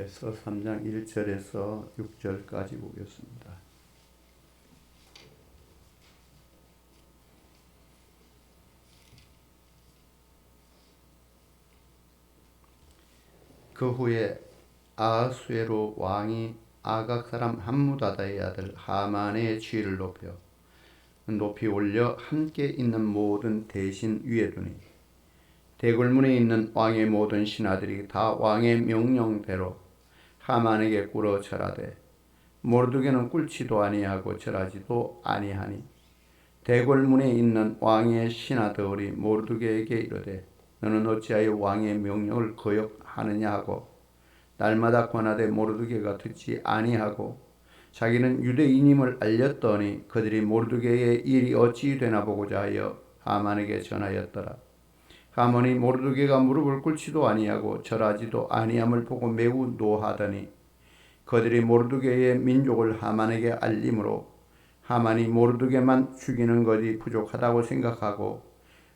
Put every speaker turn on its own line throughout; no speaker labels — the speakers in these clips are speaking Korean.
에서 3장 1절에서 6절까지 보겠습니다. 그 후에 아하수에로 왕이 아각 사람 함무다다의 아들 하만의 지위를 높이 올려 함께 있는 모든 대신 위에 두니 대궐문에 있는 왕의 모든 신하들이 다 왕의 명령대로 하만에게 꿇어 절하되 모르드게는 꿇지도 아니하고 절하지도 아니하니 대궐문에 있는 왕의 신하들이 모르드게에게 이르되 너는 어찌하여 왕의 명령을 거역하느냐 하고 날마다 권하되 모르드게가 듣지 아니하고 자기는 유대인임을 알렸더니 그들이 모르드게의 일이 어찌 되나 보고자 하여 하만에게 전하였더라. 하만이 모르드게가 무릎을 꿇지도 아니하고 절하지도 아니함을 보고 매우 노하더니 그들이 모르드게의 민족을 하만에게 알림으로 하만이 모르드게만 죽이는 것이 부족하다고 생각하고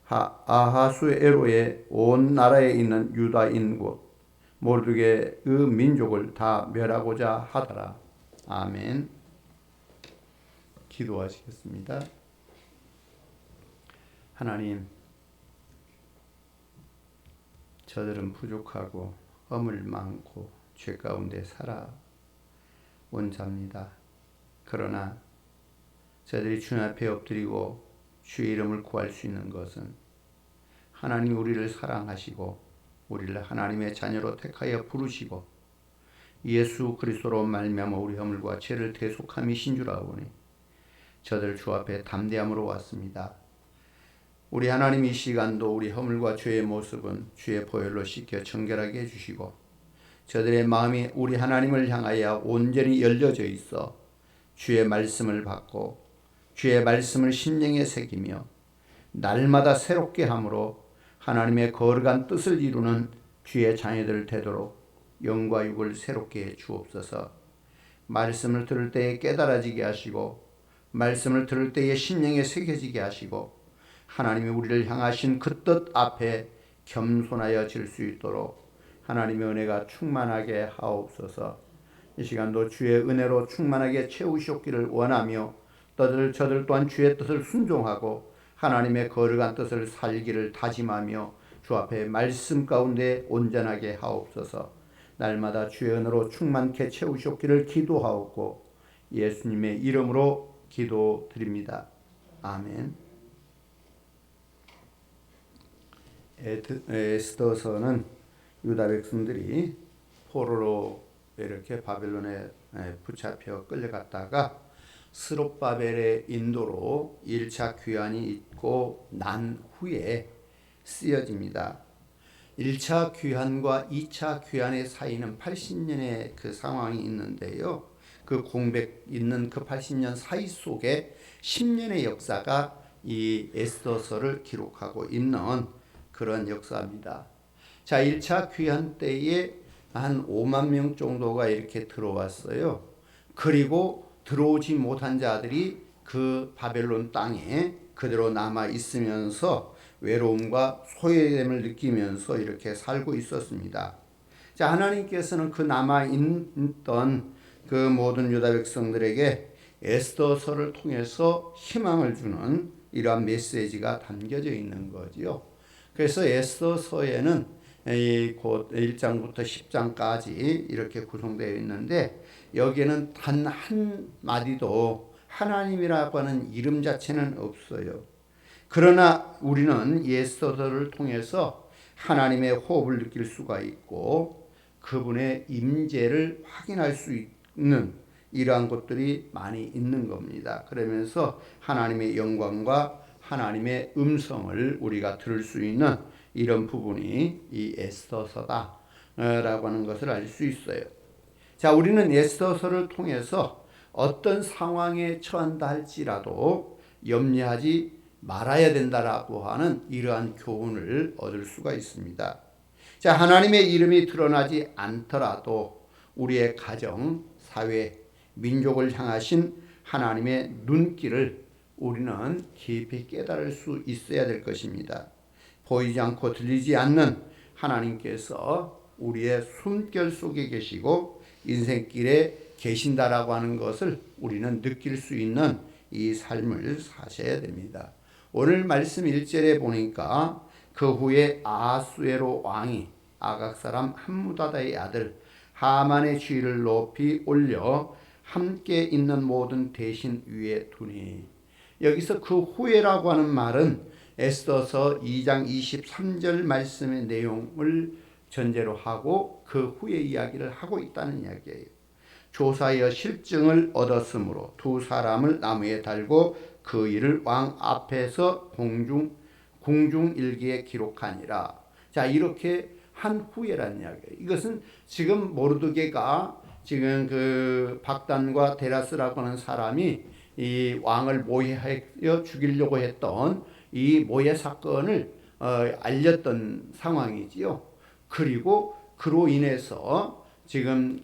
아하수에로의 온 나라에 있는 유다인 곧 모르드게의 민족을 다 멸하고자 하더라. 아멘. 기도하시겠습니다. 하나님, 저들은 부족하고 허물 많고 죄 가운데 살아온 자입니다. 그러나 저들이 주님 앞에 엎드리고 주의 이름을 구할 수 있는 것은 하나님 우리를 사랑하시고 우리를 하나님의 자녀로 택하여 부르시고 예수 그리스도로 말미암아 우리 허물과 죄를 대속함이신 줄 아오니 저들 주 앞에 담대함으로 왔습니다. 우리 하나님 이 시간도 우리 허물과 죄의 모습은 주의 보혈로 씻겨 정결하게 해주시고 저들의 마음이 우리 하나님을 향하여 온전히 열려져 있어 주의 말씀을 받고 주의 말씀을 심령에 새기며 날마다 새롭게 함으로 하나님의 거룩한 뜻을 이루는 주의 자녀들 되도록 영과 육을 새롭게 해 주옵소서. 말씀을 들을 때에 깨달아지게 하시고 말씀을 들을 때에 심령에 새겨지게 하시고 하나님이 우리를 향하신 그 뜻 앞에 겸손하여 질 수 있도록 하나님의 은혜가 충만하게 하옵소서. 이 시간도 주의 은혜로 충만하게 채우시옵기를 원하며 저들 또한 주의 뜻을 순종하고 하나님의 거룩한 뜻을 살기를 다짐하며 주 앞에 말씀 가운데 온전하게 하옵소서. 날마다 주의 은혜로 충만케 채우시옵기를 기도하옵고 예수님의 이름으로 기도드립니다. 아멘. 에스더서는 유다 백성들이 포로로 이렇게 바벨론에 붙잡혀 끌려갔다가 스룹바벨의 인도로 1차 귀환이 있고 난 후에 쓰여집니다. 1차 귀환과 2차 귀환의 사이는 80년의 그 상황이 있는데요. 그 공백 있는 그 80년 사이 속에 10년의 역사가 이 에스더서를 기록하고 있는 그런 역사입니다. 자, 1차 귀환 때에 한 5만 명 정도가 이렇게 들어왔어요. 그리고 들어오지 못한 자들이 그 바벨론 땅에 그대로 남아 있으면서 외로움과 소외됨을 느끼면서 이렇게 살고 있었습니다. 자, 하나님께서는 그 남아 있던 그 모든 유다 백성들에게 에스더서를 통해서 희망을 주는 이러한 메시지가 담겨져 있는 거지요. 그래서 에스더서에는 곧 1장부터 10장까지 이렇게 구성되어 있는데 여기에는 단 한마디도 하나님이라고 하는 이름 자체는 없어요. 그러나 우리는 에스더서를 통해서 하나님의 호흡을 느낄 수가 있고 그분의 임재를 확인할 수 있는 이러한 것들이 많이 있는 겁니다. 그러면서 하나님의 영광과 하나님의 음성을 우리가 들을 수 있는 이런 부분이 이 에스더서다 라고 하는 것을 알 수 있어요. 자, 우리는 에스더서를 통해서 어떤 상황에 처한다 할지라도 염려하지 말아야 된다라고 하는 이러한 교훈을 얻을 수가 있습니다. 자, 하나님의 이름이 드러나지 않더라도 우리의 가정, 사회, 민족을 향하신 하나님의 눈길을 우리는 깊이 깨달을 수 있어야 될 것입니다. 보이지 않고 들리지 않는 하나님께서 우리의 숨결 속에 계시고 인생길에 계신다라고 하는 것을 우리는 느낄 수 있는 이 삶을 사셔야 됩니다. 오늘 말씀 1절에 보니까 그 후에 아하수에로 왕이 아각 사람 함무다다의 아들 하만의 지위를 높이 올려 함께 있는 모든 대신 위에 두니. 여기서 그 후에라고 하는 말은 에스더서 2장 23절 말씀의 내용을 전제로 하고 그 후에 이야기를 하고 있다는 이야기예요. 조사하여 실증을 얻었으므로 두 사람을 나무에 달고 그 일을 왕 앞에서 궁중일기에 기록하니라. 자, 이렇게 한 후에라는 이야기예요. 이것은 지금 모르드게가 지금 그 박단과 데라스라고 하는 사람이 이 왕을 모해하여 죽이려고 했던 이 모해 사건을 알렸던 상황이지요. 그리고 그로 인해서 지금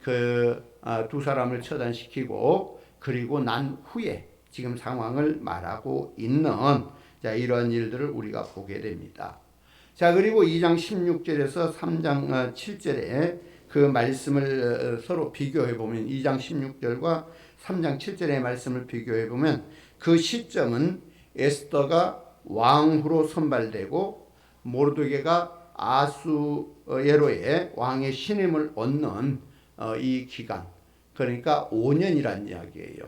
두 사람을 처단시키고 그리고 난 후에 지금 상황을 말하고 있는 자, 이런 일들을 우리가 보게 됩니다. 자, 그리고 2장 16절에서 3장 7절에 그 말씀을 서로 비교해 보면 2장 16절과 3장 7절의 말씀을 비교해 보면 그 시점은 에스더가 왕후로 선발되고 모르드게가 아수에로의 왕의 신임을 얻는 이 기간, 그러니까 5년이란 이야기예요.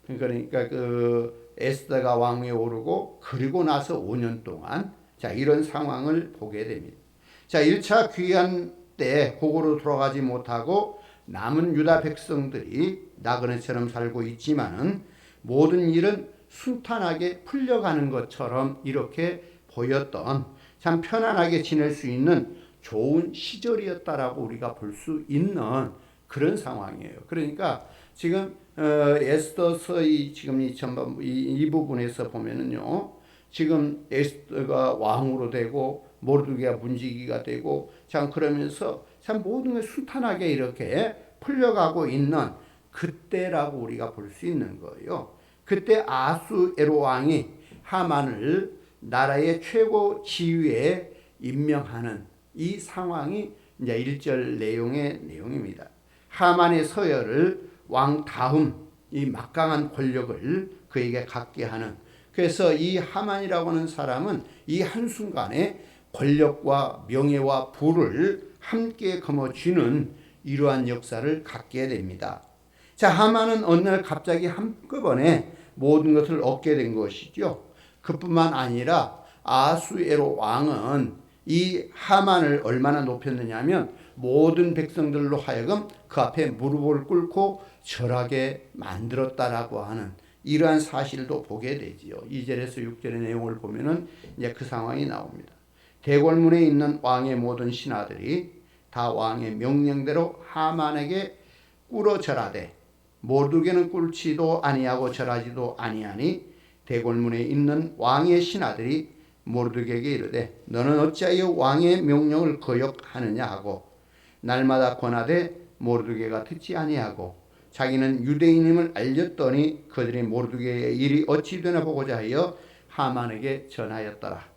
그러니까 그 에스더가 왕위에 오르고 그리고 나서 5년 동안 자, 이런 상황을 보게 됩니다. 자, 1차 귀환 때 고국으로 돌아가지 못하고 남은 유다 백성들이 나그네처럼 살고 있지만은 모든 일은 순탄하게 풀려가는 것처럼 이렇게 보였던 참 편안하게 지낼 수 있는 좋은 시절이었다라고 우리가 볼 수 있는 그런 상황이에요. 그러니까 지금 에스더서의 지금 이 부분에서 보면은요, 지금 에스더가 왕으로 되고 모르드게가 문지기가 되고 참 그러면서 참 모든 게 순탄하게 이렇게 풀려가고 있는 그때라고 우리가 볼 수 있는 거예요. 그때 아수에로 왕이 하만을 나라의 최고 지위에 임명하는 이 상황이 이제 1절 내용입니다. 하만의 서열을 왕 다음 이 막강한 권력을 그에게 갖게 하는, 그래서 이 하만이라고 하는 사람은 이 한순간에 권력과 명예와 부를 함께 거머쥐는 이러한 역사를 갖게 됩니다. 자, 하만은 어느 날 갑자기 한꺼번에 모든 것을 얻게 된 것이죠. 그뿐만 아니라 아수에로 왕은 이 하만을 얼마나 높였느냐 하면 모든 백성들로 하여금 그 앞에 무릎을 꿇고 절하게 만들었다라고 하는 이러한 사실도 보게 되지요. 2절에서 6절의 내용을 보면은 이제 그 상황이 나옵니다. 대궐문에 있는 왕의 모든 신하들이 다 왕의 명령대로 하만에게 꿇어 절하되 모르드게는 꿇지도 아니하고 절하지도 아니하니 대궐문에 있는 왕의 신하들이 모르드게에게 이르되 너는 어찌하여 왕의 명령을 거역하느냐 하고 날마다 권하되 모르드게가 듣지 아니하고 자기는 유대인임을 알렸더니 그들이 모르드게의 일이 어찌 되나 보고자 하여 하만에게 전하였더라.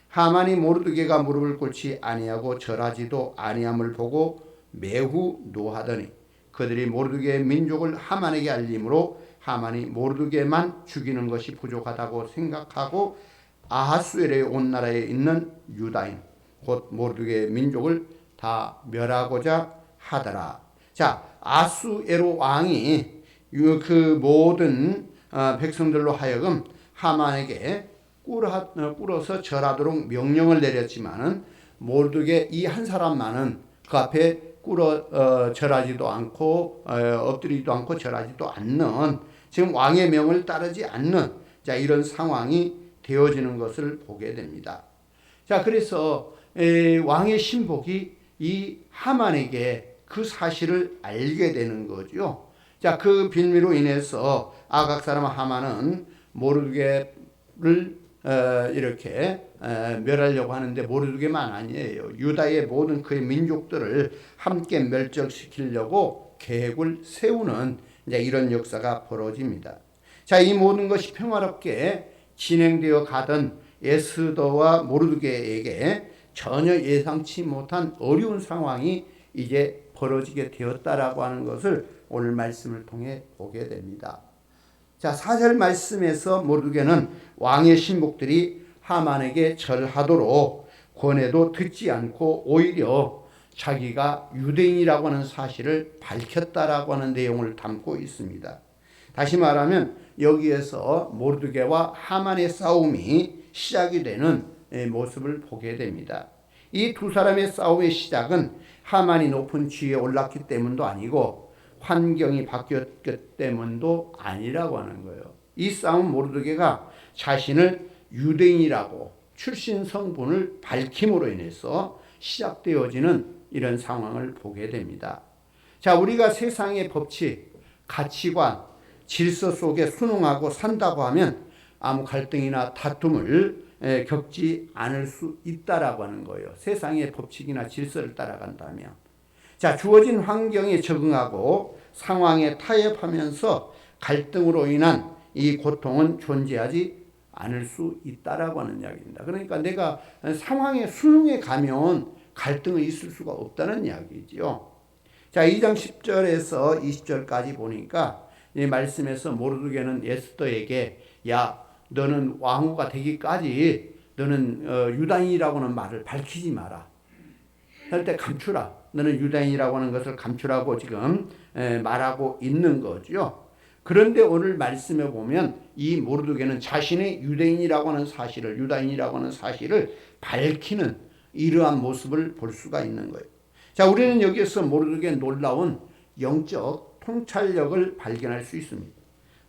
하만이 모르드게가 무릎을 꿇지 아니하고 절하지도 아니함을 보고 매우 노하더니 그들이 모르드게의 민족을 하만에게 알림으로 하만이 모르드게만 죽이는 것이 부족하다고 생각하고 아하수에로의 온 나라에 있는 유다인 곧 모르드게의 민족을 다 멸하고자 하더라. 자, 아수에로 왕이 그 모든 백성들로 하여금 하만에게 꿇어서 절하도록 명령을 내렸지만은 모르드게 이 한 사람만은 그 앞에 절하지도 않고 엎드리지도 않고 절하지도 않는, 지금 왕의 명을 따르지 않는 자, 이런 상황이 되어지는 것을 보게 됩니다. 자, 그래서 왕의 신복이 이 하만에게 그 사실을 알게 되는 거죠. 자, 그 빌미로 인해서 아각 사람 하만은 모르드게를 이렇게 멸하려고 하는데 모르드게만 아니에요. 유다의 모든 그의 민족들을 함께 멸절시키려고 계획을 세우는 이제 이런 역사가 벌어집니다. 자, 이 모든 것이 평화롭게 진행되어 가던 에스더와 모르드게에게 전혀 예상치 못한 어려운 상황이 이제 벌어지게 되었다라고 하는 것을 오늘 말씀을 통해 보게 됩니다. 자, 4절 말씀에서 모르게는 왕의 신복들이 하만에게 절하도록 권해도 듣지 않고 오히려 자기가 유대인이라고 하는 사실을 밝혔다라고 하는 내용을 담고 있습니다. 다시 말하면 여기에서 모르드게와 하만의 싸움이 시작이 되는 모습을 보게 됩니다. 이 두 사람의 싸움의 시작은 하만이 높은 지위에 올랐기 때문도 아니고 환경이 바뀌었기 때문도 아니라고 하는 거예요. 이 싸움 모르드게가 자신을 유대인이라고 출신 성분을 밝힘으로 인해서 시작되어지는 이런 상황을 보게 됩니다. 자, 우리가 세상의 법칙, 가치관, 질서 속에 순응하고 산다고 하면 아무 갈등이나 다툼을 겪지 않을 수 있다라고 하는 거예요. 세상의 법칙이나 질서를 따라간다면. 자, 주어진 환경에 적응하고 상황에 타협하면서 갈등으로 인한 이 고통은 존재하지 않을 수 있다라고 하는 이야기입니다. 그러니까 내가 상황에 순응해 가면 갈등이 있을 수가 없다는 이야기죠. 자, 2장 10절에서 20절까지 보니까 이 말씀에서 모르드게는 에스더에게 야, 너는 왕후가 되기까지 너는 유다인이라고 하는 말을 밝히지 마라. 할 때 감추라. 너는 유다인이라고 하는 것을 감추라고 지금 말하고 있는 거죠. 그런데 오늘 말씀에 보면 이 모르드게는 자신의 유대인이라고 하는 사실을, 유다인이라고 하는 사실을 밝히는 이러한 모습을 볼 수가 있는 거예요. 자, 우리는 여기에서 모르드게의 놀라운 영적 통찰력을 발견할 수 있습니다.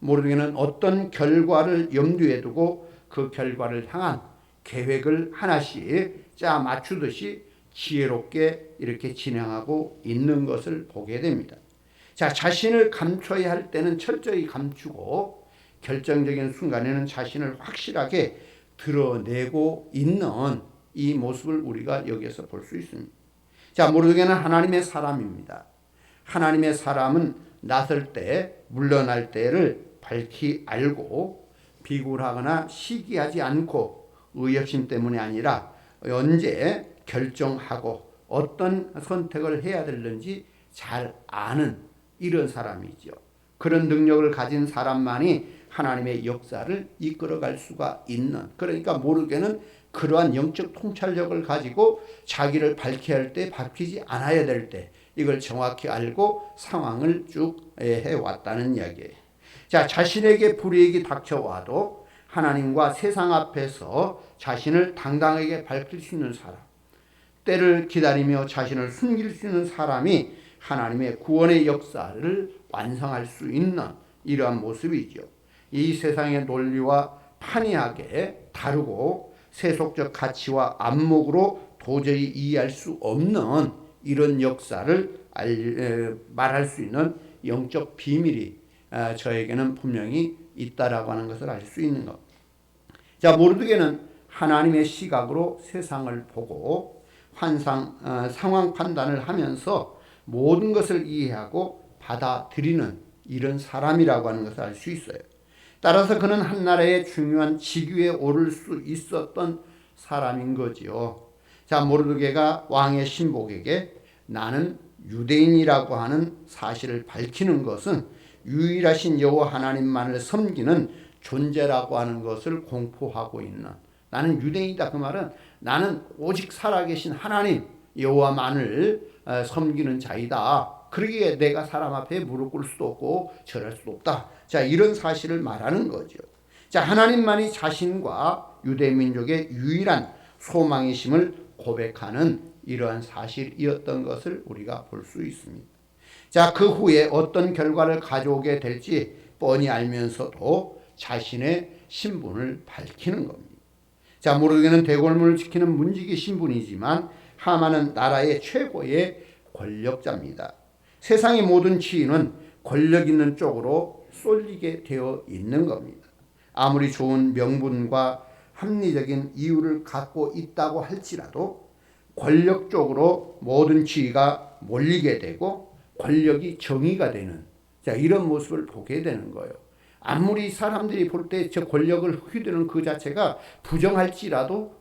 모르드게는 어떤 결과를 염두에 두고 그 결과를 향한 계획을 하나씩 짜 맞추듯이 지혜롭게 이렇게 진행하고 있는 것을 보게 됩니다. 자, 자신을 감춰야 할 때는 철저히 감추고 결정적인 순간에는 자신을 확실하게 드러내고 있는 이 모습을 우리가 여기에서 볼 수 있습니다. 자, 모르드게는 하나님의 사람입니다. 하나님의 사람은 나설 때, 물러날 때를 밝히 알고 비굴하거나 시기하지 않고 의협심 때문에 아니라 언제 결정하고 어떤 선택을 해야 되는지 잘 아는 이런 사람이죠. 그런 능력을 가진 사람만이 하나님의 역사를 이끌어갈 수가 있는, 그러니까 모르게는 그러한 영적 통찰력을 가지고 자기를 밝혀야 할 때, 밝히지 않아야 될 때 이걸 정확히 알고 상황을 쭉 해왔다는 이야기예요. 자, 자신에게 불이익이 닥쳐와도 하나님과 세상 앞에서 자신을 당당하게 밝힐 수 있는 사람, 때를 기다리며 자신을 숨길 수 있는 사람이 하나님의 구원의 역사를 완성할 수 있는 이러한 모습이죠. 이 세상의 논리와 판이하게 다르고 세속적 가치와 안목으로 도저히 이해할 수 없는 이런 역사를 말할 수 있는 영적 비밀이 저에게는 분명히 있다라고 하는 것을 알 수 있는 것. 자, 모르드게는 하나님의 시각으로 세상을 보고 상황 판단을 하면서 모든 것을 이해하고 받아들이는 이런 사람이라고 하는 것을 알 수 있어요. 따라서 그는 한 나라의 중요한 직위에 오를 수 있었던 사람인 거지요. 자, 모르드게가 왕의 신복에게 나는 유대인이라고 하는 사실을 밝히는 것은 유일하신 여호와 하나님만을 섬기는 존재라고 하는 것을 공포하고 있는, 나는 유대인이다. 그 말은 나는 오직 살아계신 하나님 여호와만을 섬기는 자이다. 그러기에 내가 사람 앞에 무릎 꿇을 수도 없고 절할 수도 없다. 자, 이런 사실을 말하는 거죠. 자, 하나님만이 자신과 유대민족의 유일한 소망이심을 고백하는 이러한 사실이었던 것을 우리가 볼 수 있습니다. 자, 그 후에 어떤 결과를 가져오게 될지 뻔히 알면서도 자신의 신분을 밝히는 겁니다. 자, 모르드게는 대궐문을 지키는 문지기 신분이지만 하만은 나라의 최고의 권력자입니다. 세상의 모든 지위는 권력 있는 쪽으로 쏠리게 되어 있는 겁니다. 아무리 좋은 명분과 합리적인 이유를 갖고 있다고 할지라도 권력 쪽으로 모든 지위가 몰리게 되고 권력이 정의가 되는, 자, 이런 모습을 보게 되는 거예요. 아무리 사람들이 볼 때 저 권력을 휘두르는 그 자체가 부정할지라도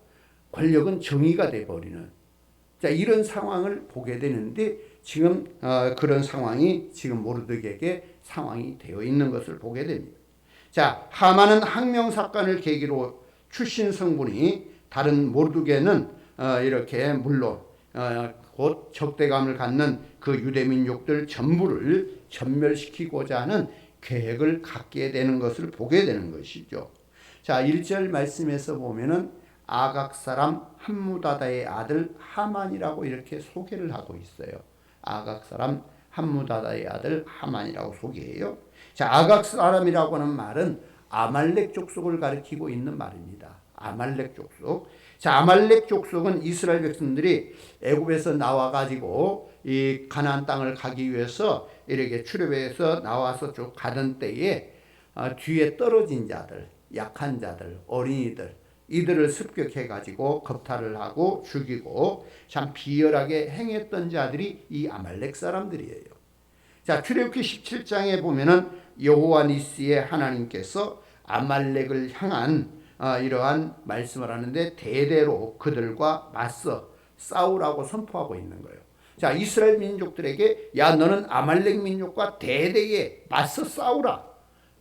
권력은 정의가 돼버리는, 자, 이런 상황을 보게 되는데 지금 그런 상황이 지금 모르드게에게 상황이 되어 있는 것을 보게 됩니다. 자, 하만은 항명 사건을 계기로 출신 성분이 다른 모르드게는 이렇게 물론 곧 적대감을 갖는 그 유대 민족들 전부를 전멸시키고자 하는 계획을 갖게 되는 것을 보게 되는 것이죠. 자, 1절 말씀에서 보면은 아각 사람 함무다다의 아들 하만이라고 이렇게 소개를 하고 있어요. 아각 사람 함무다다의 아들 하만이라고 소개해요. 자, 아각 사람이라고 하는 말은 아말렉 족속을 가리키고 있는 말입니다. 아말렉 족속. 자, 아말렉 족속은 이스라엘 백성들이 애굽에서 나와 가지고 이 가나안 땅을 가기 위해서 이렇게 출애굽해서 나와서 쭉 가던 때에 뒤에 떨어진 자들, 약한 자들, 어린이들, 이들을 습격해 가지고 겁탈을 하고 죽이고 참 비열하게 행했던 자들이 이 아말렉 사람들이에요. 자, 출애굽기 17장에 보면은 여호와 니스의 하나님께서 아말렉을 향한 이러한 말씀을 하는데 대대로 그들과 맞서 싸우라고 선포하고 있는 거예요. 자, 이스라엘 민족들에게 야, 너는 아말렉 민족과 대대에 맞서 싸우라,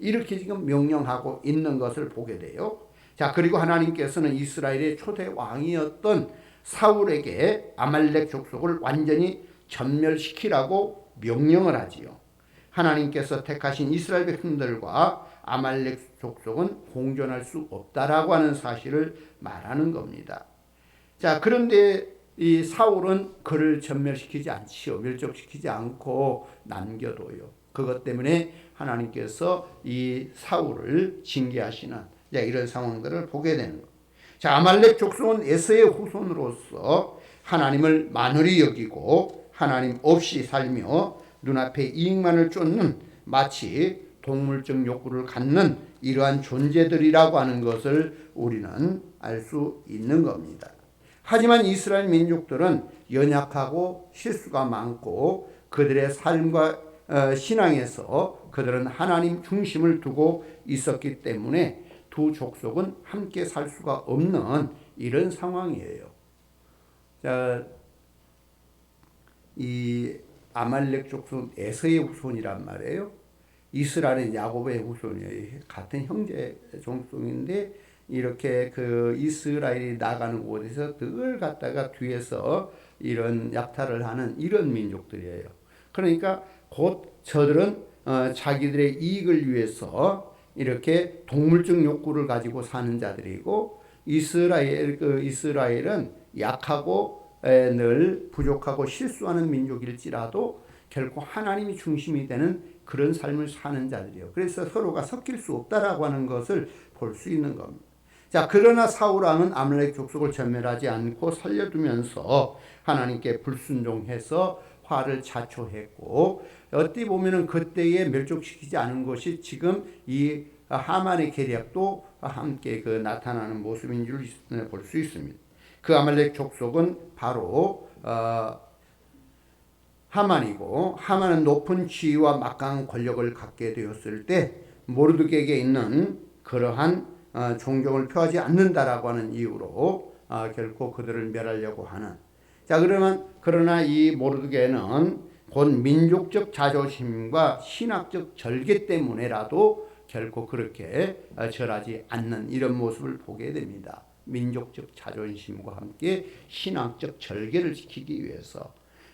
이렇게 지금 명령하고 있는 것을 보게 돼요. 자, 그리고 하나님께서는 이스라엘의 초대 왕이었던 사울에게 아말렉 족속을 완전히 전멸시키라고 명령을 하지요. 하나님께서 택하신 이스라엘 백성들과 아말렉 족속은 공존할 수 없다라고 하는 사실을 말하는 겁니다. 자, 그런데 이 사울은 그를 전멸시키지 않지요. 멸족시키지 않고 남겨둬요. 그것 때문에 하나님께서 이 사울을 징계하시는 이런 상황들을 보게 되는 것. 자, 아말렉 족속은 에서의 후손으로서 하나님을 만홀히 여기고 하나님 없이 살며 눈앞에 이익만을 쫓는 마치 동물적 욕구를 갖는 이러한 존재들이라고 하는 것을 우리는 알 수 있는 겁니다. 하지만 이스라엘 민족들은 연약하고 실수가 많고 그들의 삶과 신앙에서 그들은 하나님 중심을 두고 있었기 때문에 두 족속은 함께 살 수가 없는 이런 상황이에요. 자, 이 아말렉 족속은 에서의 후손이란 말이에요. 이스라엘은 야곱의 후손이에요. 같은 형제 종족인데 이렇게 그 이스라엘이 나가는 곳에서 늘 갔다가 뒤에서 이런 약탈을 하는 이런 민족들이에요. 그러니까 곧 저들은 자기들의 이익을 위해서 이렇게 동물적 욕구를 가지고 사는 자들이고 이스라엘은 약하고 늘 부족하고 실수하는 민족일지라도 결코 하나님이 중심이 되는 그런 삶을 사는 자들이에요. 그래서 서로가 섞일 수 없다라고 하는 것을 볼 수 있는 겁니다. 자, 그러나 사울 왕은 아말렉 족속을 전멸하지 않고 살려두면서 하나님께 불순종해서 화를 자초했고 어찌 보면은 그때에 멸족시키지 않은 것이 지금 이 하만의 계략도 함께 그 나타나는 모습인 줄 볼 수 있습니다. 그 아말렉 족속은 바로 하만이고 하만은 높은 지위와 막강한 권력을 갖게 되었을 때 모르드게에게 있는 그러한 존경을 표하지 않는다라고 하는 이유로 결코 그들을 멸하려고 하는. 자, 그러나 이 모르드게는 곧 민족적 자존심과 신학적 절개 때문에라도 결코 그렇게 절하지 않는 이런 모습을 보게 됩니다. 민족적 자존심과 함께 신학적 절개를 지키기 위해서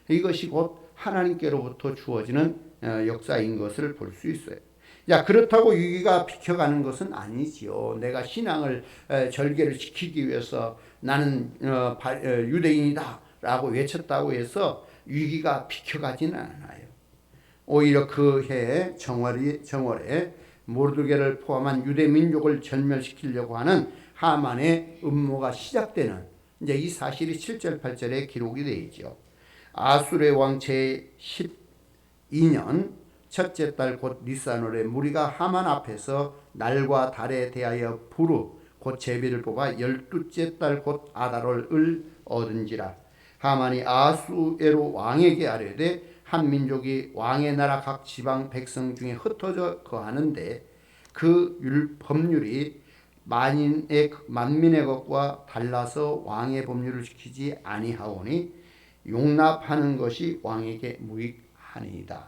이것이 곧 하나님께로부터 주어지는 역사인 것을 볼 수 있어요. 자, 그렇다고 위기가 비켜가는 것은 아니지요. 내가 신앙을 절개를 지키기 위해서 나는 유대인이다 라고 외쳤다고 해서 위기가 비켜가지는 않아요. 오히려 그 해 정월에 모르드게를 포함한 유대 민족을 전멸시키려고 하는 하만의 음모가 시작되는 이제 이 사실이 7절 8절에 기록이 되어 있죠. 아수르의 왕 제12년 첫째 달 곧 니산월에 무리가 하만 앞에서 날과 달에 대하여 부르 곧 제비를 뽑아 12째 달 곧 아달월을 얻은지라. 하만이 아수에로 왕에게 아뢰되 한 민족이 왕의 나라 각 지방 백성 중에 흩어져 거하는데 그 법률이 만민의 것과 달라서 왕의 법률을 지키지 아니하오니 용납하는 것이 왕에게 무익하니이다.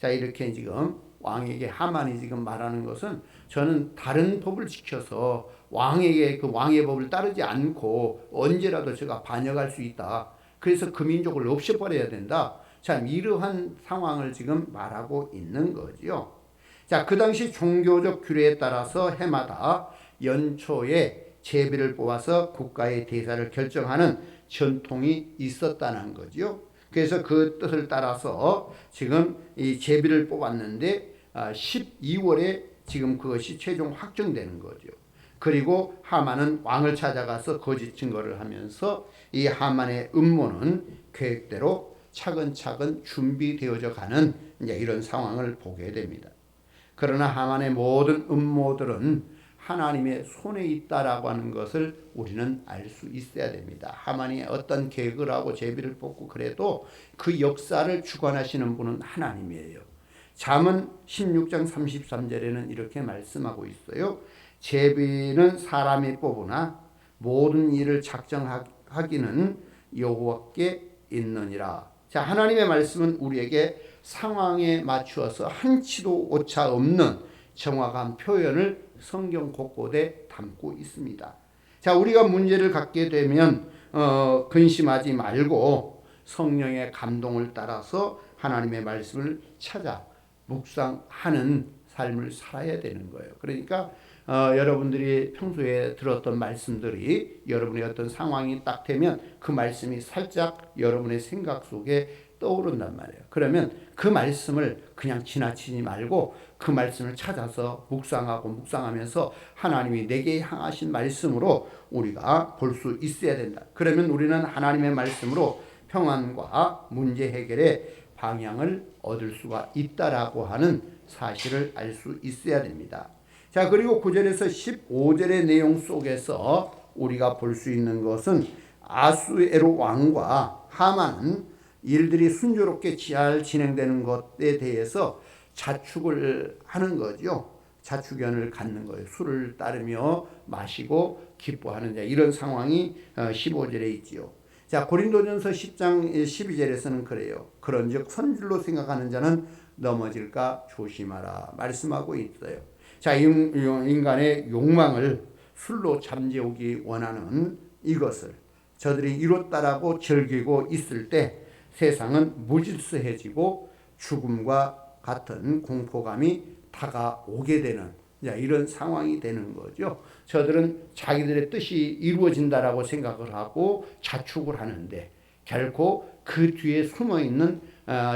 자, 이렇게 지금 왕에게 하만이 지금 말하는 것은 저는 다른 법을 지켜서 왕에게 그 왕의 법을 따르지 않고 언제라도 제가 반역할 수 있다. 그래서 그 민족을 없애버려야 된다. 참 이러한 상황을 지금 말하고 있는 거죠. 자, 그 당시 종교적 규례에 따라서 해마다 연초에 제비를 뽑아서 국가의 대사를 결정하는 전통이 있었다는 거죠. 그래서 그 뜻을 따라서 지금 이 제비를 뽑았는데 12월에 지금 그것이 최종 확정되는 거죠. 그리고 하만은 왕을 찾아가서 거짓 증거를 하면서 이 하만의 음모는 계획대로 차근차근 준비되어져 가는 이제 이런 상황을 보게 됩니다. 그러나 하만의 모든 음모들은 하나님의 손에 있다라고 하는 것을 우리는 알 수 있어야 됩니다. 하만이 어떤 계획을 하고 제비를 뽑고 그래도 그 역사를 주관하시는 분은 하나님이에요. 잠언 16장 33절에는 이렇게 말씀하고 있어요. 제비는 사람이 뽑으나 모든 일을 작정하기는 여호와께 있느니라. 자, 하나님의 말씀은 우리에게 상황에 맞추어서 한치도 오차 없는 정확한 표현을 성경 곳곳에 담고 있습니다. 자, 우리가 문제를 갖게 되면 근심하지 말고 성령의 감동을 따라서 하나님의 말씀을 찾아 묵상하는 삶을 살아야 되는 거예요. 그러니까 여러분들이 평소에 들었던 말씀들이 여러분의 어떤 상황이 딱 되면 그 말씀이 살짝 여러분의 생각 속에 떠오른단 말이에요. 그러면 그 말씀을 그냥 지나치지 말고 그 말씀을 찾아서 묵상하면서 하나님이 내게 향하신 말씀으로 우리가 볼 수 있어야 된다. 그러면 우리는 하나님의 말씀으로 평안과 문제 해결의 방향을 얻을 수가 있다라고 하는 사실을 알 수 있어야 됩니다. 자, 그리고 9절에서 15절의 내용 속에서 우리가 볼 수 있는 것은 아수에로 왕과 하만은 일들이 순조롭게 잘 진행되는 것에 대해서 자축을 하는 거죠. 자축연을 갖는 거예요. 술을 따르며 마시고 기뻐하는 이런 상황이 15절에 있지요. 자, 고린도전서 10장 12절에서는 그래요. 그런즉 선질로 생각하는 자는 넘어질까 조심하라 말씀하고 있어요. 자, 인간의 욕망을 술로 잠재우기 원하는 이것을 저들이 이뤘다라고 즐기고 있을 때 세상은 무질서해지고 죽음과 같은 공포감이 다가오게 되는 이런 상황이 되는 거죠. 저들은 자기들의 뜻이 이루어진다라고 생각을 하고 자축을 하는데 결코 그 뒤에 숨어있는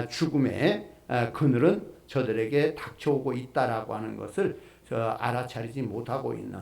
죽음의 그늘은 저들에게 닥쳐오고 있다라고 하는 것을 알아차리지 못하고 있는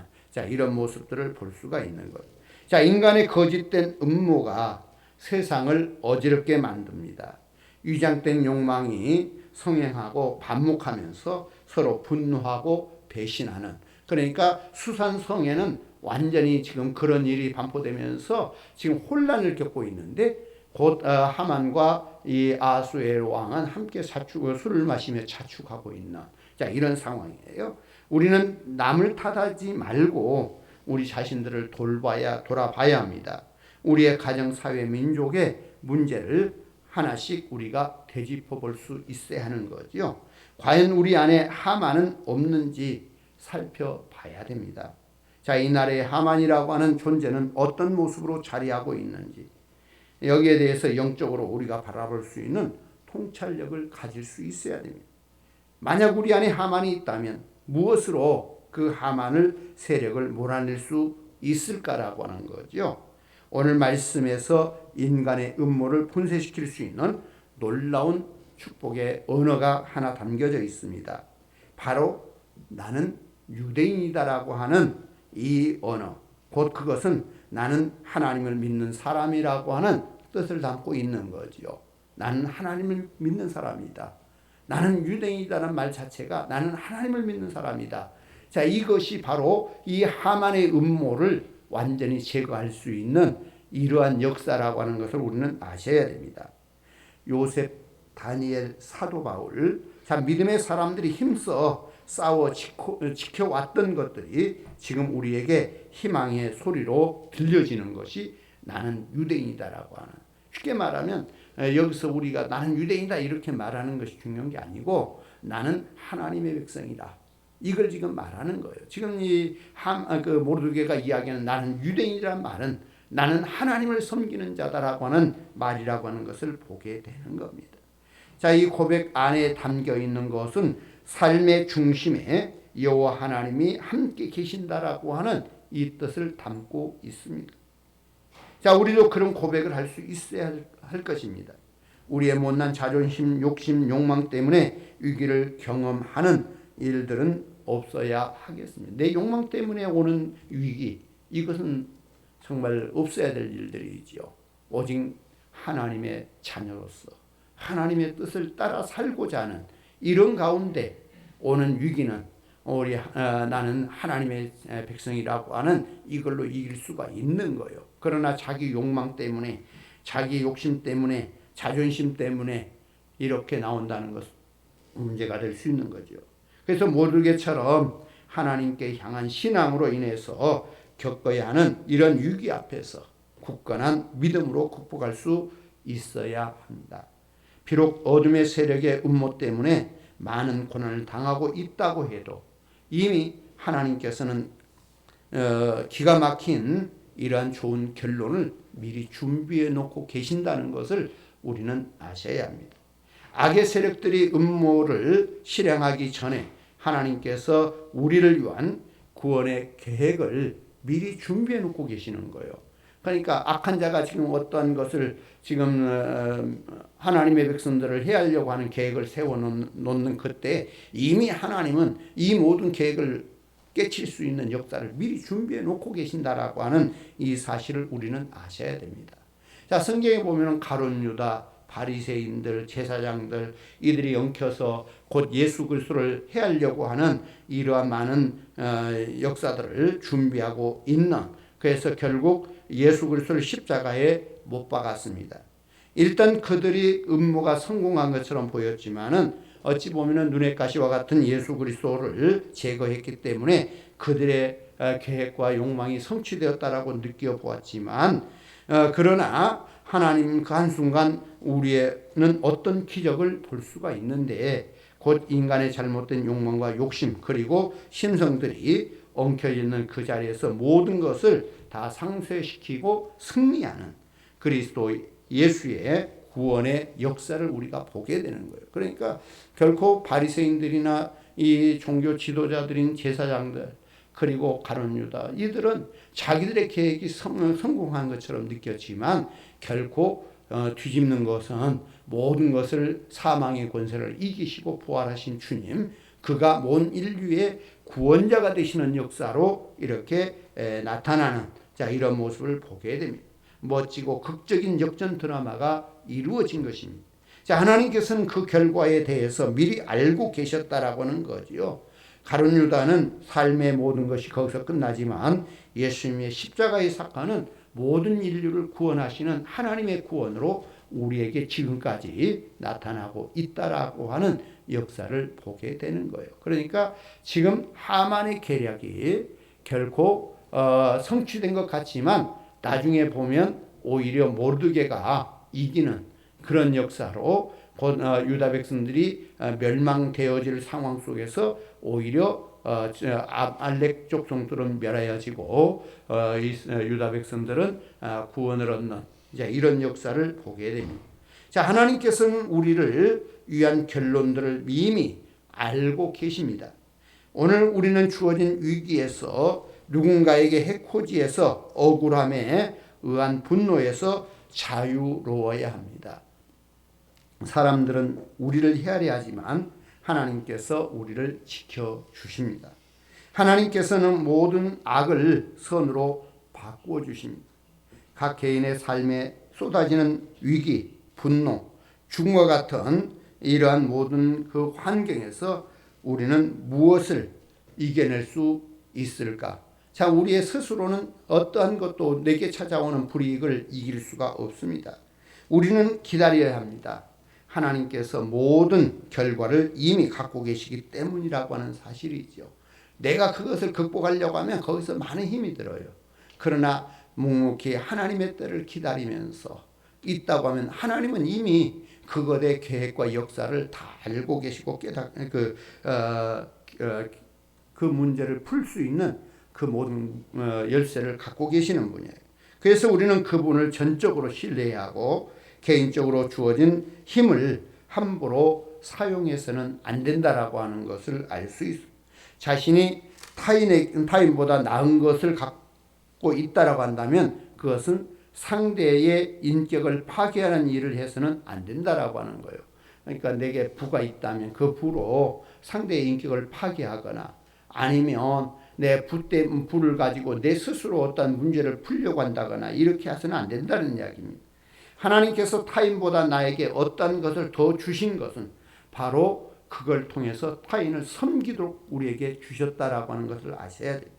이런 모습들을 볼 수가 있는 거예요. 자, 인간의 거짓된 음모가 세상을 어지럽게 만듭니다. 위장된 욕망이 성행하고 반목하면서 서로 분노하고 배신하는, 그러니까 수산성에는 완전히 지금 그런 일이 반포되면서 지금 혼란을 겪고 있는데 곧 하만과 이 아수에로 왕은 함께 술을 마시며 자축하고 있는 이런 상황이에요. 우리는 남을 탓하지 말고 우리 자신들을 돌아봐야 합니다. 우리의 가정, 사회, 민족의 문제를 하나씩 우리가 되짚어 볼 수 있어야 하는 거죠. 과연 우리 안에 하만은 없는지 살펴봐야 됩니다. 자, 이 나라의 하만이라고 하는 존재는 어떤 모습으로 자리하고 있는지, 여기에 대해서 영적으로 우리가 바라볼 수 있는 통찰력을 가질 수 있어야 됩니다. 만약 우리 안에 하만이 있다면 무엇으로 그 하만을 세력을 몰아낼 수 있을까라고 하는 거죠. 오늘 말씀에서 인간의 음모를 분쇄시킬 수 있는 놀라운 축복의 언어가 하나 담겨져 있습니다. 바로 나는 유대인이다라고 하는 이 언어, 곧 그것은 나는 하나님을 믿는 사람이라고 하는 뜻을 담고 있는 거죠. 나는 하나님을 믿는 사람이다. 나는 유대인이다라는 말 자체가 나는 하나님을 믿는 사람이다. 자, 이것이 바로 이 하만의 음모를 완전히 제거할 수 있는 이러한 역사라고 하는 것을 우리는 아셔야 됩니다. 요셉, 다니엘, 사도 바울, 자, 믿음의 사람들이 힘써 싸워 지켜왔던 것들이 지금 우리에게 희망의 소리로 들려지는 것이 나는 유대인이다라고 하는, 쉽게 말하면 여기서 우리가 나는 유대인이다 이렇게 말하는 것이 중요한 게 아니고 나는 하나님의 백성이다, 이걸 지금 말하는 거예요. 지금 그 모르드게가 이야기하는 나는 유대인이라는 말은 나는 하나님을 섬기는 자다라고 하는 말이라고 하는 것을 보게 되는 겁니다. 자, 이 고백 안에 담겨 있는 것은 삶의 중심에 여호와 하나님이 함께 계신다라고 하는 이 뜻을 담고 있습니다. 자, 우리도 그런 고백을 할 수 있어야 할 것입니다. 우리의 못난 자존심, 욕심, 욕망 때문에 위기를 경험하는 일들은 없어야 하겠습니다. 내 욕망 때문에 오는 위기, 이것은 정말 없어야 될 일들이지요. 오직 하나님의 자녀로서 하나님의 뜻을 따라 살고자 하는 이런 가운데 오는 위기는 나는 하나님의 백성이라고 하는 이걸로 이길 수가 있는 거예요. 그러나 자기 욕망 때문에, 자기 욕심 때문에, 자존심 때문에 이렇게 나온다는 것은 문제가 될 수 있는 거죠. 그래서 모르게처럼 하나님께 향한 신앙으로 인해서 겪어야 하는 이런 위기 앞에서 굳건한 믿음으로 극복할 수 있어야 합니다. 비록 어둠의 세력의 음모 때문에 많은 고난을 당하고 있다고 해도 이미 하나님께서는 기가 막힌 이러한 좋은 결론을 미리 준비해 놓고 계신다는 것을 우리는 아셔야 합니다. 악의 세력들이 음모를 실행하기 전에 하나님께서 우리를 위한 구원의 계획을 미리 준비해 놓고 계시는 거예요. 그러니까 악한 자가 지금 어떠한 것을 지금 하나님의 백성들을 해하려고 하는 계획을 세워놓는 그때 이미 하나님은 이 모든 계획을 깨칠 수 있는 역사를 미리 준비해 놓고 계신다라고 하는 이 사실을 우리는 아셔야 됩니다. 자, 성경에 보면 가룟 유다, 바리새인들, 제사장들, 이들이 엉켜서 곧 예수 그리스도를 해하려고 하는 이러한 많은 역사들을 준비하고 있는, 그래서 결국 예수 그리스도를 십자가에 못 박았습니다. 일단 그들이 음모가 성공한 것처럼 보였지만은 어찌 보면은 눈의 가시와 같은 예수 그리스도를 제거했기 때문에 그들의 계획과 욕망이 성취되었다라고 느껴보았지만, 그러나 하나님 그 한순간 우리는 어떤 기적을 볼 수가 있는데, 곧 인간의 잘못된 욕망과 욕심 그리고 심성들이 엉켜있는 그 자리에서 모든 것을 다 상쇄시키고 승리하는 그리스도 예수의 구원의 역사를 우리가 보게 되는 거예요. 그러니까 결코 바리새인들이나 이 종교 지도자들인 제사장들 그리고 가룟 유다, 이들은 자기들의 계획이 성공한 것처럼 느꼈지만 결코 뒤집는 것은 모든 것을 사망의 권세를 이기시고 부활하신 주님, 그가 온 인류의 구원자가 되시는 역사로 이렇게 나타나는, 자, 이런 모습을 보게 됩니다. 멋지고 극적인 역전 드라마가 이루어진 것입니다. 자, 하나님께서는 그 결과에 대해서 미리 알고 계셨다라고 하는 거지요. 가룟 유다는 삶의 모든 것이 거기서 끝나지만 예수님의 십자가의 사건은 모든 인류를 구원하시는 하나님의 구원으로 우리에게 지금까지 나타나고 있다라고 하는 역사를 보게 되는 거예요. 그러니까 지금 하만의 계략이 결코 성취된 것 같지만 나중에 보면 오히려 모르드게가 이기는 그런 역사로 유다 백성들이 멸망되어질 상황 속에서 오히려 알렉 족속들은 멸하여지고 유다 백성들은 구원을 얻는, 이런 역사를 보게 됩니다. 자, 하나님께서는 우리를 위한 결론들을 이미 알고 계십니다. 오늘 우리는 주어진 위기에서 누군가에게 해코지에서 억울함에 의한 분노에서 자유로워야 합니다. 사람들은 우리를 헤아려 하지만 하나님께서 우리를 지켜주십니다. 하나님께서는 모든 악을 선으로 바꾸어 주십니다. 각 개인의 삶에 쏟아지는 위기, 분노, 죽음과 같은 이러한 모든 그 환경에서 우리는 무엇을 이겨낼 수 있을까? 자, 우리의 스스로는 어떠한 것도 내게 찾아오는 불이익을 이길 수가 없습니다. 우리는 기다려야 합니다. 하나님께서 모든 결과를 이미 갖고 계시기 때문이라고 하는 사실이죠. 내가 그것을 극복하려고 하면 거기서 많은 힘이 들어요. 그러나 묵묵히 하나님의 때를 기다리면서 있다고 하면 하나님은 이미 그것의 계획과 역사를 다 알고 계시고 그 문제를 풀 수 있는 그 모든 열쇠를 갖고 계시는 분이에요. 그래서 우리는 그분을 전적으로 신뢰하고 개인적으로 주어진 힘을 함부로 사용해서는 안 된다라고 하는 것을 알 수 있습니다. 자신이 타인보다 나은 것을 갖고 있다라고 한다면 그것은 상대의 인격을 파괴하는 일을 해서는 안 된다라고 하는 거예요. 그러니까 내게 부가 있다면 그 부로 상대의 인격을 파괴하거나 아니면 내 부를 가지고 내 스스로 어떤 문제를 풀려고 한다거나 이렇게 해서는 안 된다는 이야기입니다. 하나님께서 타인보다 나에게 어떤 것을 더 주신 것은 바로 그걸 통해서 타인을 섬기도록 우리에게 주셨다라고 하는 것을 아셔야 됩니다.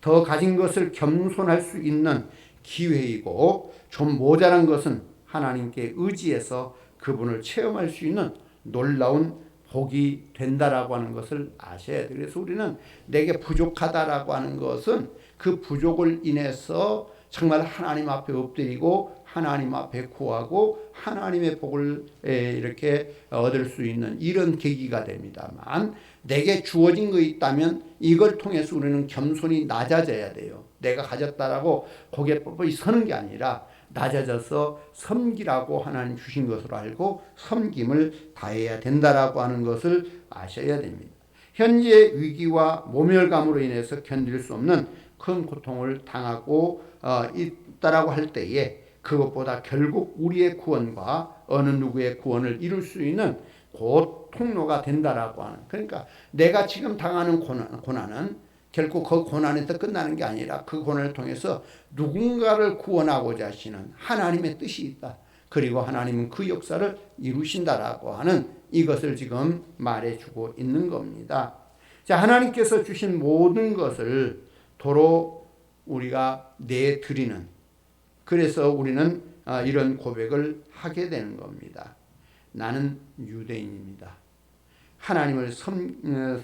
더 가진 것을 겸손할 수 있는 기회이고 좀 모자란 것은 하나님께 의지해서 그분을 체험할 수 있는 놀라운 복이 된다라고 하는 것을 아셔야 돼요. 그래서 우리는 내게 부족하다라고 하는 것은 그 부족을 인해서 정말 하나님 앞에 엎드리고 하나님 앞에 구하고 하나님의 복을 이렇게 얻을 수 있는 이런 계기가 됩니다만, 내게 주어진 거 있다면 이걸 통해서 우리는 겸손히 낮아져야 돼요. 내가 가졌다라고 고개 뻣뻣이 서는 게 아니라 낮아져서 섬기라고 하나님 주신 것으로 알고 섬김을 다해야 된다라고 하는 것을 아셔야 됩니다. 현재 위기와 모멸감으로 인해서 견딜 수 없는 큰 고통을 당하고 있다라고 할 때에 그것보다 결국 우리의 구원과 어느 누구의 구원을 이룰 수 있는 곧 통로가 된다라고 하는, 그러니까 내가 지금 당하는 고난은 결국 그 고난에서 끝나는 게 아니라 그 고난을 통해서 누군가를 구원하고자 하시는 하나님의 뜻이 있다. 그리고 하나님은 그 역사를 이루신다라고 하는 이것을 지금 말해주고 있는 겁니다. 자, 하나님께서 주신 모든 것을 도로 우리가 내드리는, 그래서 우리는 이런 고백을 하게 되는 겁니다. 나는 유대인입니다. 하나님을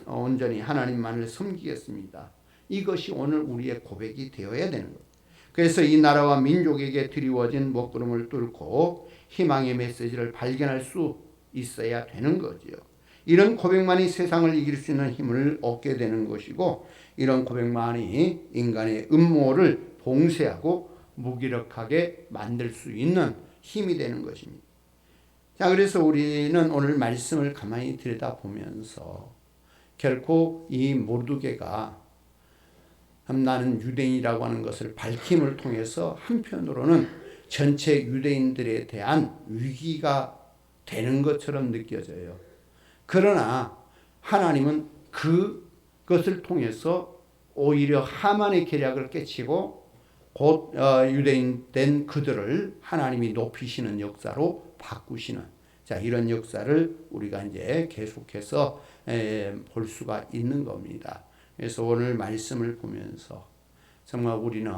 온전히 하나님만을 섬기겠습니다. 이것이 오늘 우리의 고백이 되어야 되는 거예요. 그래서 이 나라와 민족에게 드리워진 먹구름을 뚫고 희망의 메시지를 발견할 수 있어야 되는 거지요. 이런 고백만이 세상을 이길 수 있는 힘을 얻게 되는 것이고, 이런 고백만이 인간의 음모를 봉쇄하고 무기력하게 만들 수 있는 힘이 되는 것입니다. 자, 그래서 우리는 오늘 말씀을 가만히 들여다보면서 결코 이 모르드게가 나는 유대인이라고 하는 것을 밝힘을 통해서 한편으로는 전체 유대인들에 대한 위기가 되는 것처럼 느껴져요. 그러나 하나님은 그것을 통해서 오히려 하만의 계략을 깨치고 곧 유대인 된 그들을 하나님이 높이시는 역사로 바꾸시는, 자, 이런 역사를 우리가 이제 계속해서 볼 수가 있는 겁니다. 그래서 오늘 말씀을 보면서 정말 우리는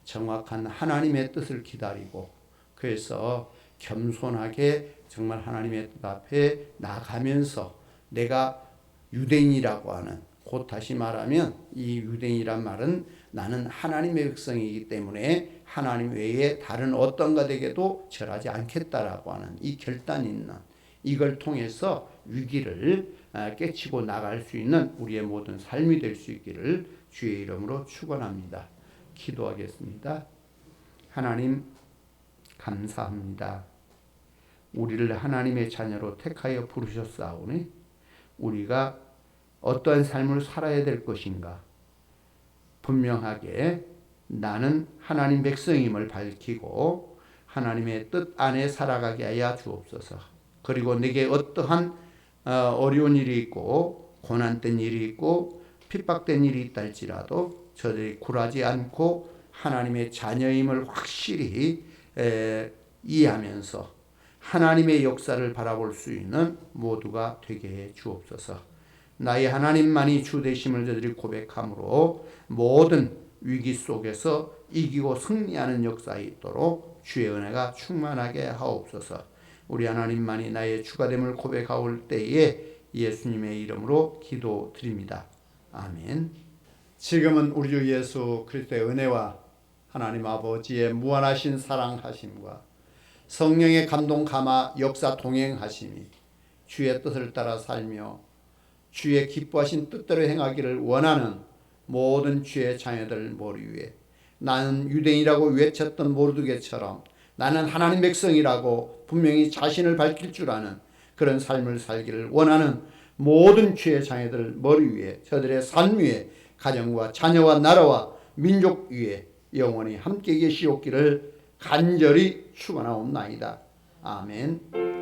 정확한 하나님의 뜻을 기다리고, 그래서 겸손하게 정말 하나님의 뜻 앞에 나가면서 내가 유대인이라고 하는, 곧 다시 말하면 이 유대인이란 말은 나는 하나님의 백성이기 때문에 하나님 외에 다른 어떤 것에게도 절하지 않겠다라고 하는 이 결단 있는, 이걸 통해서 위기를 깨치고 나갈 수 있는 우리의 모든 삶이 될 수 있기를 주의 이름으로 축원합니다. 기도하겠습니다. 하나님 감사합니다. 우리를 하나님의 자녀로 택하여 부르셨사오니 우리가 어떠한 삶을 살아야 될 것인가, 분명하게 나는 하나님 백성임을 밝히고 하나님의 뜻 안에 살아가게 하여 주옵소서. 그리고 내게 어떠한 어려운 일이 있고 고난된 일이 있고 핍박된 일이 있다 할지라도 저들이 굴하지 않고 하나님의 자녀임을 확실히 이해하면서 하나님의 역사를 바라볼 수 있는 모두가 되게 해 주옵소서. 나의 하나님만이 주 되심을 저들이 고백함으로 모든 위기 속에서 이기고 승리하는 역사에 있도록 주의 은혜가 충만하게 하옵소서. 우리 하나님만이 나의 주가 됨을 고백하올 때에 예수님의 이름으로 기도드립니다. 아멘. 지금은 우리 주 예수 그리스도의 은혜와 하나님 아버지의 무한하신 사랑하심과 성령의 감동 감화 역사 동행하심이 주의 뜻을 따라 살며 주의 기뻐하신 뜻대로 행하기를 원하는 모든 주의 자녀들 머리 위에 나는 유대인이라고 외쳤던 모르드게처럼 나는 하나님 백성이라고 분명히 자신을 밝힐 줄 아는 그런 삶을 살기를 원하는 모든 주의 자녀들 머리 위에 저들의 삶 위에 가정과 자녀와 나라와 민족 위에 영원히 함께 계시옵기를 간절히 축원하옵나이다. 아멘.